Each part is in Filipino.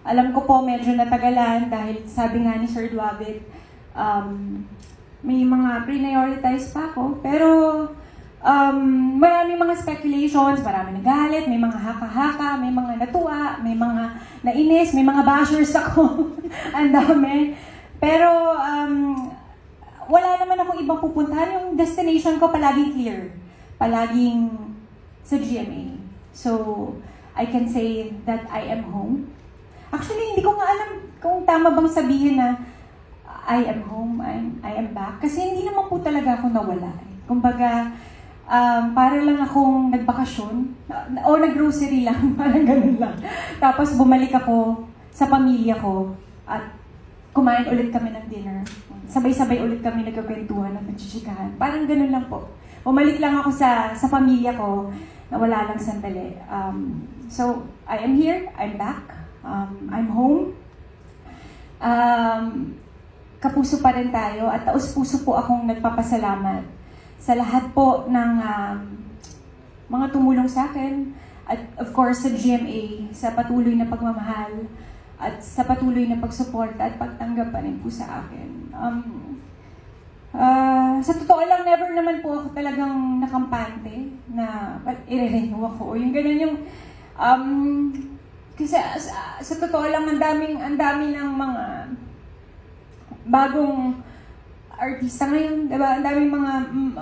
Alam ko po medyo natagalan dahil sabi nga ni Sir Duavit, may mga prioritize pa ako. Pero maraming mga speculations, maraming nagalit, may mga haka-haka, may mga natuwa, may mga nainis, may mga bashers ako. Ang dami. Pero wala naman akong ibang pupuntahan. Yung destination ko palaging clear. Palaging sa GMA. So, I can say that I am home. Actually, hindi ko nga alam kung tama bang sabihin na I am home, I am back. Kasi hindi naman po talaga ako nawala. Kumbaga, para lang akong nagbakasyon o nag-grocery lang, parang ganun lang. Tapos bumalik ako sa pamilya ko at kumain ulit kami ng dinner. Sabay-sabay ulit kami nagkakwentuhan at nagchichikahan. Parang ganun lang po. Bumalik lang ako sa pamilya ko na wala lang sandali. So, I am here, I'm back, I'm home. Kapuso pa rin tayo at taus-puso po akong nagpapasalamat sa lahat po ng mga tumulong sa akin at of course sa GMA, sa patuloy na pagmamahal at sa patuloy na pagsuporta at pagtanggap pa rin po sa akin. Sa totoo lang, never naman po ako talagang nakampante na i-renew ako. Yung ganun yung, kasi sa totoo lang, ang dami ng mga bagong artista ngayon, diba? Ang daming mga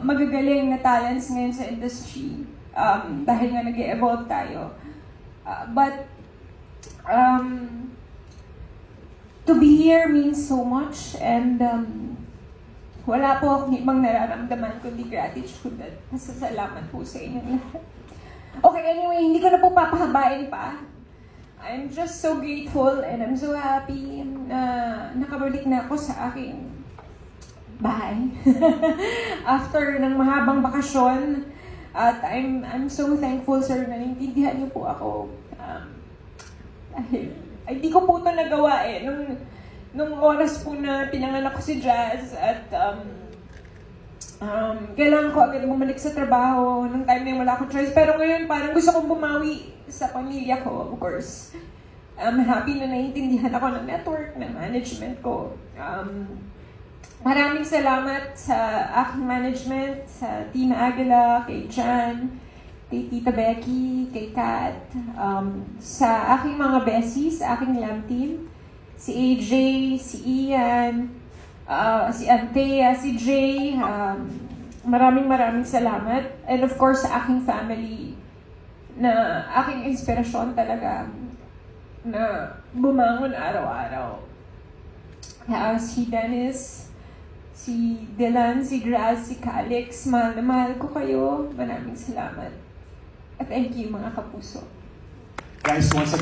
magagaling na talents ngayon sa industry dahil nga nag-evolve tayo. But to be here means so much and wala po akong ibang nararamdaman kundi gratitude at pasasalamat po sa inyong lahat. Okay, anyway, hindi ko na po papahabain pa. I'm just so grateful and I'm so happy na nakabalik na ako sa aking bahay after ng mahabang bakasyon. At I'm so thankful, sir, na naintindihan niyo po ako. Ay, di ko po ito nagawa eh. Nung oras po na pinanganak ko si Jazz at kailangan ko agad bumalik sa trabaho nung time na wala akong choice. Pero ngayon parang gusto kong bumawi sa pamilya ko, of course. I'm happy na naiintindihan ako ng network, ng management ko. Maraming salamat sa aking management, sa Tina Aguila, kay Jan, kay Tita Becky, kay Kat, sa aking mga besties, sa aking lab team, si AJ, si Ian, si Antea, si Jay, maraming salamat. And of course, sa aking family, na aking inspirasyon talaga, na bumangon araw-araw. Si Dennis, si Dylan, si Graz, si Calix, mahal na mahal ko kayo. Maraming salamat. At thank you, mga kapuso. Guys, once again,